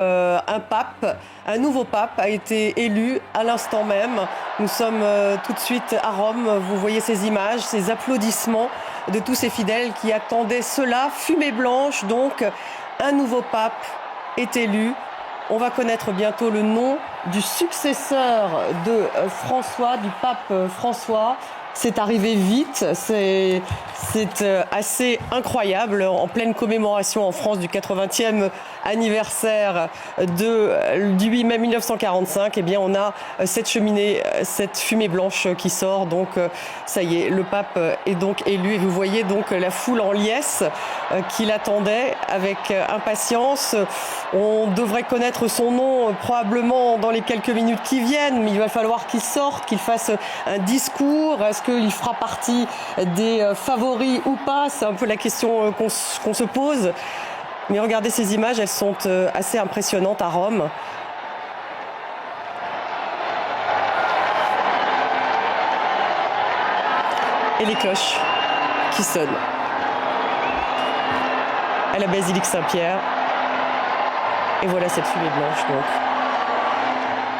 un nouveau pape a été élu à l'instant même. Nous sommes tout de suite à Rome. Vous voyez ces images, ces applaudissements de tous ces fidèles qui attendaient cela. Fumée blanche, donc un nouveau pape est élu. On va connaître bientôt le nom du successeur de François, du pape François. C'est arrivé vite, c'est assez incroyable. En pleine commémoration en France du 80e anniversaire du 8 mai 1945, eh bien on a cette cheminée, cette fumée blanche qui sort. Donc ça y est, le pape est donc élu et vous voyez donc la foule en liesse qui l'attendait avec impatience. On devrait connaître son nom probablement dans les quelques minutes qui viennent, mais il va falloir qu'il sorte, qu'il fasse un discours. Est-ce qu'il fera partie des favoris ou pas? C'est un peu la question qu'on se pose. Mais regardez ces images, elles sont assez impressionnantes à Rome. Et les cloches qui sonnent à la basilique Saint-Pierre. Et voilà cette fumée blanche donc.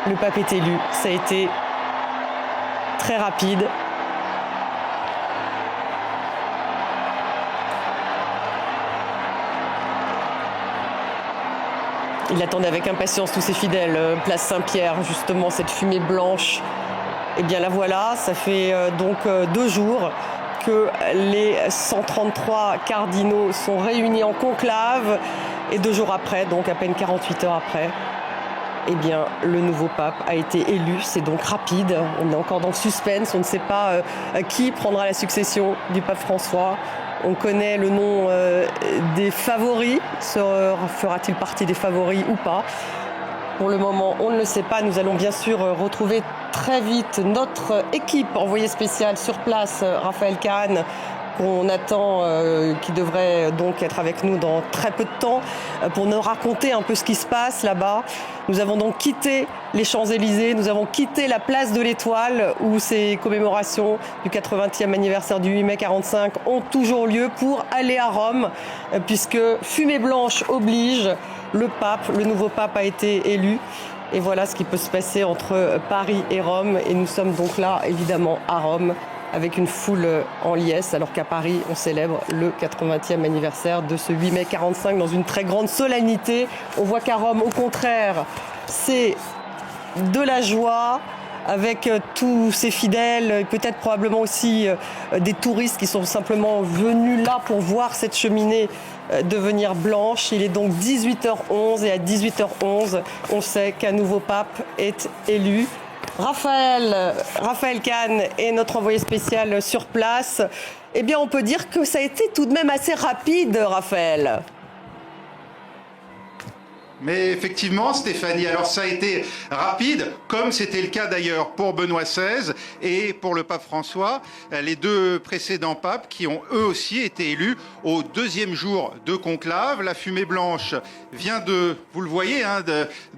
Le pape est élu, ça a été très rapide. Il attendait avec impatience tous ses fidèles, place Saint-Pierre, justement, cette fumée blanche. Eh bien la voilà, ça fait donc 2 jours que les 133 cardinaux sont réunis en conclave. Et 2 jours après, donc à peine 48 heures après, eh bien le nouveau pape a été élu. C'est donc rapide, on est encore dans le suspense, on ne sait pas qui prendra la succession du pape François. On connaît le nom des favoris. Fera-t-il partie des favoris ou pas? Pour le moment, on ne le sait pas. Nous allons bien sûr retrouver très vite notre équipe envoyée spéciale sur place, Raphaël Kahn, qu'on attend, qui devrait donc être avec nous dans très peu de temps pour nous raconter un peu ce qui se passe là-bas. Nous avons donc quitté les Champs-Élysées, nous avons quitté la place de l'Étoile où ces commémorations du 80e anniversaire du 8 mai 45 ont toujours lieu pour aller à Rome, puisque fumée blanche oblige, le nouveau pape a été élu. Et voilà ce qui peut se passer entre Paris et Rome. Et nous sommes donc là, évidemment, à Rome, avec une foule en liesse, alors qu'à Paris, on célèbre le 80e anniversaire de ce 8 mai 45 dans une très grande solennité. On voit qu'à Rome, au contraire, c'est de la joie, avec tous ces fidèles, peut-être probablement aussi des touristes qui sont simplement venus là pour voir cette cheminée devenir blanche. Il est donc 18h11 et à 18h11, on sait qu'un nouveau pape est élu. Raphaël Kahn est notre envoyé spécial sur place. Eh bien, on peut dire que ça a été tout de même assez rapide, Raphaël. Mais effectivement, Stéphanie, alors ça a été rapide, comme c'était le cas d'ailleurs pour Benoît XVI et pour le pape François, les 2 précédents papes qui ont eux aussi été élus au 2e jour de conclave. La fumée blanche vient de, vous le voyez, hein,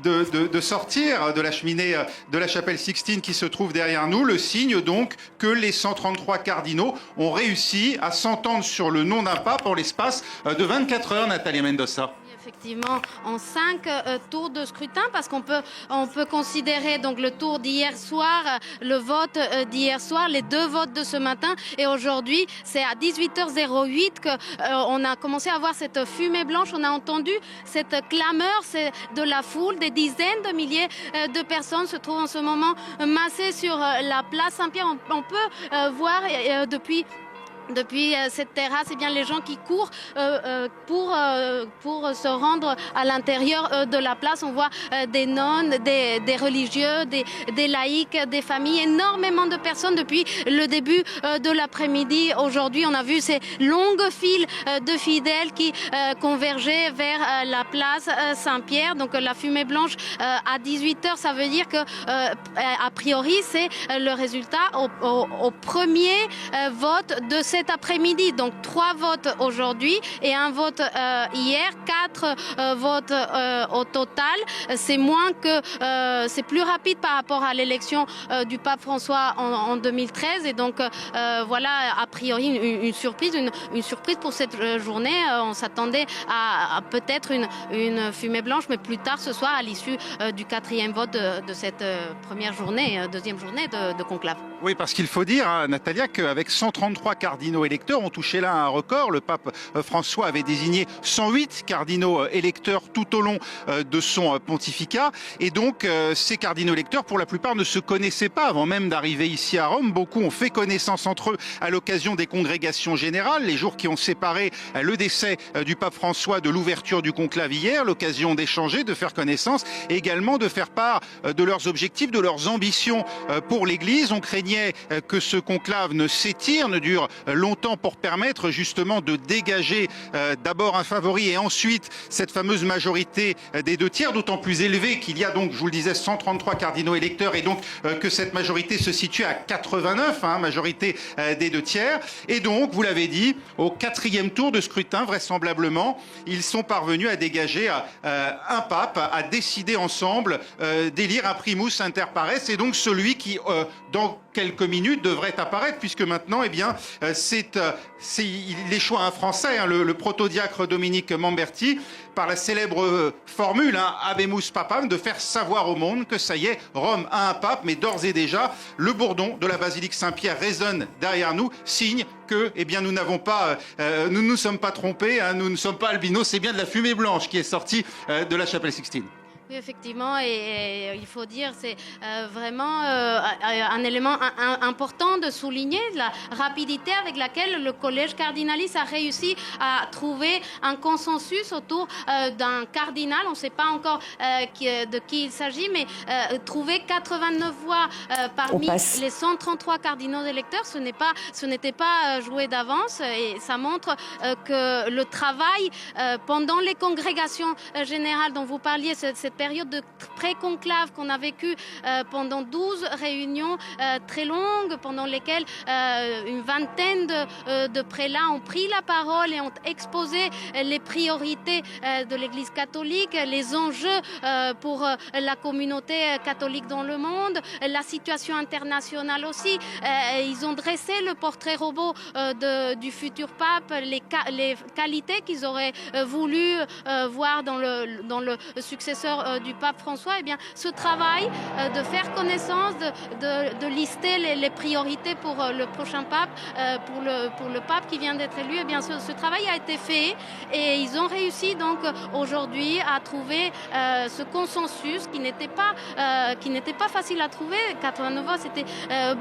de sortir de la cheminée de la chapelle Sixtine qui se trouve derrière nous, le signe donc que les 133 cardinaux ont réussi à s'entendre sur le nom d'un pape en l'espace de 24 heures, Nathalie Mendoza. Effectivement, en 5 tours de scrutin, parce qu'on peut considérer donc le tour d'hier soir, le vote d'hier soir, les 2 votes de ce matin, et aujourd'hui c'est à 18h08 qu'on a commencé à voir cette fumée blanche. On a entendu cette clameur, c'est de la foule, des dizaines de milliers de personnes se trouvent en ce moment massées sur la place Saint-Pierre. On peut voir depuis cette terrasse, eh bien, les gens qui courent pour se rendre à l'intérieur de la place. On voit des nonnes, des religieux, des laïcs, des familles, énormément de personnes depuis le début de l'après-midi. Aujourd'hui, on a vu ces longues files de fidèles qui convergeaient vers la place Saint-Pierre. Donc la fumée blanche à 18h, ça veut dire que a priori, c'est le résultat au premier vote de cet après-midi. Donc 3 votes aujourd'hui et un vote hier, 4 votes au total. C'est c'est plus rapide par rapport à l'élection du pape François en 2013. Et donc voilà, a priori une surprise pour cette journée. On s'attendait à peut-être une fumée blanche, mais plus tard ce soir, à l'issue du 4e vote de cette première journée, deuxième journée de conclave. Oui, parce qu'il faut dire, hein, Natalia, qu'avec 133 cardinaux électeurs, on touchait là un record. Le pape François avait désigné 108 cardinaux électeurs tout au long de son pontificat. Et donc, ces cardinaux électeurs, pour la plupart, ne se connaissaient pas avant même d'arriver ici à Rome. Beaucoup ont fait connaissance entre eux à l'occasion des congrégations générales, les jours qui ont séparé le décès du pape François de l'ouverture du conclave hier, l'occasion d'échanger, de faire connaissance et également de faire part de leurs objectifs, de leurs ambitions pour l'Église. On craignait que ce conclave ne s'étire, ne dure longtemps pour permettre justement de dégager d'abord un favori et ensuite cette fameuse majorité des 2/3, d'autant plus élevée qu'il y a donc, je vous le disais, 133 cardinaux électeurs et donc que cette majorité se situe à 89, majorité des 2/3. Et donc, vous l'avez dit, au 4e tour de scrutin, vraisemblablement, ils sont parvenus à dégager un pape, à décider ensemble d'élire un primus inter pares, et donc celui qui, dans quelques minutes, devrait apparaître, puisque maintenant, eh bien, il échoue à un Français, le protodiacre Dominique Mamberti, par la célèbre formule, Habemus Papam, de faire savoir au monde que ça y est, Rome a un pape, mais d'ores et déjà, le bourdon de la basilique Saint-Pierre résonne derrière nous, signe que, eh bien, nous ne nous sommes pas trompés, nous ne sommes pas albinos, c'est bien de la fumée blanche qui est sortie de la chapelle Sixtine. Oui, effectivement, et il faut dire, c'est vraiment un élément important de souligner la rapidité avec laquelle le collège cardinaliste a réussi à trouver un consensus autour d'un cardinal. On ne sait pas encore de qui il s'agit, mais trouver 89 voix parmi les 133 cardinaux électeurs, ce n'était pas joué d'avance, et ça montre que le travail pendant les congrégations générales dont vous parliez, cette période de pré-conclave qu'on a vécue pendant 12 réunions très longues, pendant lesquelles une vingtaine de prélats ont pris la parole et ont exposé les priorités de l'Église catholique, les enjeux pour la communauté catholique dans le monde, la situation internationale aussi. Ils ont dressé le portrait robot du futur pape, les qualités qu'ils auraient voulu voir dans le successeur du pape François. Eh bien, ce travail de faire connaissance, de lister les priorités pour le prochain pape, pour le pape qui vient d'être élu, eh bien, ce travail a été fait et ils ont réussi donc aujourd'hui à trouver ce consensus qui n'était pas facile à trouver. 89 voix, c'était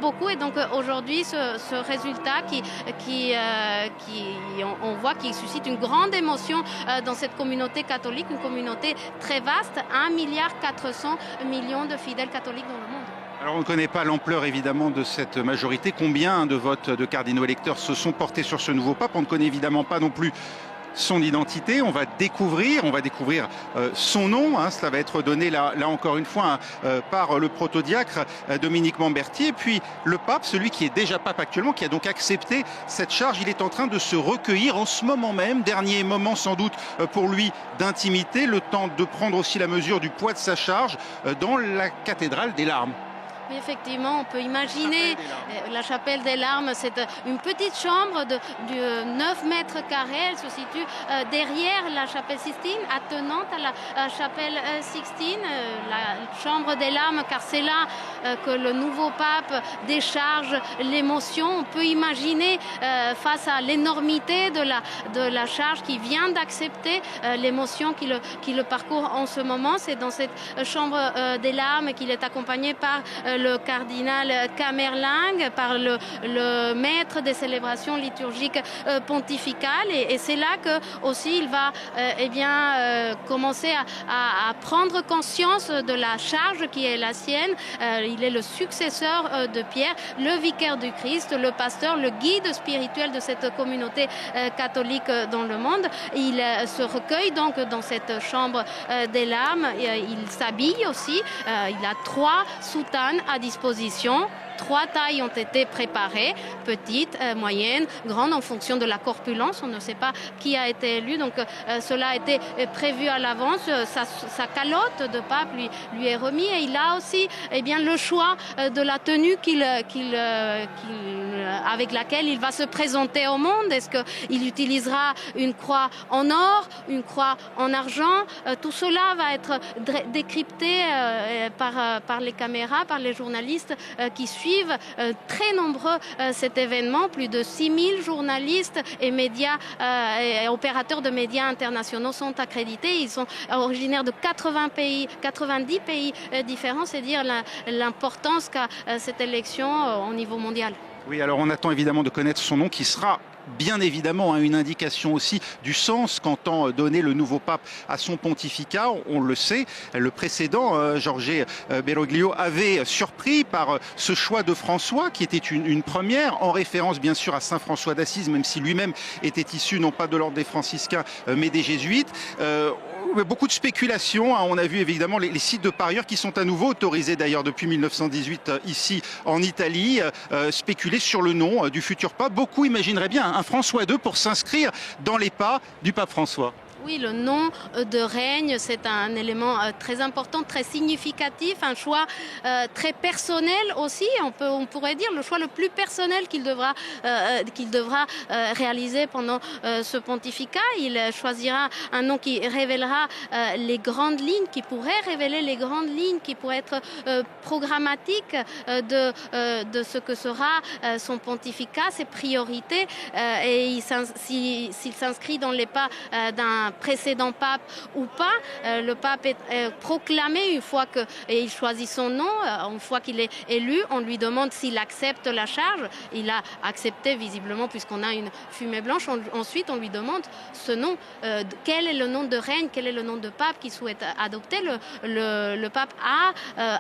beaucoup, et donc aujourd'hui ce résultat on voit qu'il suscite une grande émotion dans cette communauté catholique, une communauté très vaste, 1,4 milliard de fidèles catholiques dans le monde. Alors on ne connaît pas l'ampleur évidemment de cette majorité. Combien de votes de cardinaux électeurs se sont portés sur ce nouveau pape? On ne connaît évidemment pas non plus son identité. On va découvrir son nom. Cela va être donné là encore une fois par le protodiacre Dominique Mamberti. Et puis le pape, celui qui est déjà pape actuellement, qui a donc accepté cette charge, il est en train de se recueillir en ce moment même. Dernier moment sans doute pour lui d'intimité, le temps de prendre aussi la mesure du poids de sa charge dans la cathédrale des larmes. Oui, effectivement, on peut imaginer la chapelle des larmes. C'est une petite chambre de 9 mètres carrés. Elle se situe derrière la chapelle Sixtine, attenante à la chapelle Sixtine, la chambre des larmes, car c'est là que le nouveau pape décharge l'émotion. On peut imaginer, face à l'énormité de la charge qu'il vient d'accepter, l'émotion qui le parcourt en ce moment. C'est dans cette chambre des larmes qu'il est accompagné par le cardinal Camerlingue, par le maître des célébrations liturgiques pontificales, et c'est là que aussi il va commencer à prendre conscience de la charge qui est la sienne. Il est le successeur de Pierre, le vicaire du Christ, le pasteur, le guide spirituel de cette communauté catholique dans le monde. Il se recueille donc dans cette chambre des larmes. Il s'habille aussi. Il a 3 soutanes à disposition, 3 tailles ont été préparées, petites, moyennes, grandes, en fonction de la corpulence. On ne sait pas qui a été élu, donc cela a été prévu à l'avance. Sa calotte de pape lui est remis et il a aussi le choix de la tenue avec laquelle il va se présenter au monde. Est-ce qu'il utilisera une croix en or, une croix en argent? Tout cela va être décrypté par les caméras, par les journalistes qui suivent très nombreux cet événement. Plus de 6000 journalistes et médias et opérateurs de médias internationaux sont accrédités. Ils sont originaires de 90 pays différents. C'est dire l'importance qu'a cette élection au niveau mondial. Oui, alors on attend évidemment de connaître son nom qui sera bien évidemment une indication aussi du sens qu'entend donner le nouveau pape à son pontificat. On le sait, le précédent, Jorge Bergoglio, avait surpris par ce choix de François qui était une première, en référence bien sûr à Saint François d'Assise, même si lui-même était issu non pas de l'ordre des franciscains mais des jésuites. Beaucoup de spéculations, on a vu évidemment les sites de parieurs qui sont à nouveau autorisés d'ailleurs depuis 1918 ici en Italie, spéculer sur le nom du futur pape. Beaucoup imagineraient bien un François II pour s'inscrire dans les pas du pape François. Oui, le nom de règne, c'est un élément très important, très significatif, un choix très personnel aussi. On pourrait dire le choix le plus personnel qu'il devra réaliser pendant ce pontificat. Il choisira un nom qui révélera les grandes lignes, qui pourrait révéler les grandes lignes, qui pourrait être programmatique de ce que sera son pontificat, ses priorités. Et s'il s'inscrit dans les pas d'un précédent pape ou pas, le pape est proclamé une fois qu'il choisit son nom, une fois qu'il est élu, on lui demande s'il accepte la charge. Il a accepté visiblement puisqu'on a une fumée blanche. Ensuite, on lui demande ce nom. Quel est le nom de règne, quel est le nom de pape qu'il souhaite adopter. Le pape a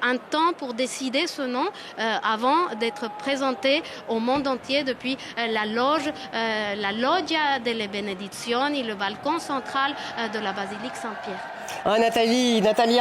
un temps pour décider ce nom avant d'être présenté au monde entier depuis la Loggia delle Benedizioni, le balcon central de la basilique Saint-Pierre. Nathalie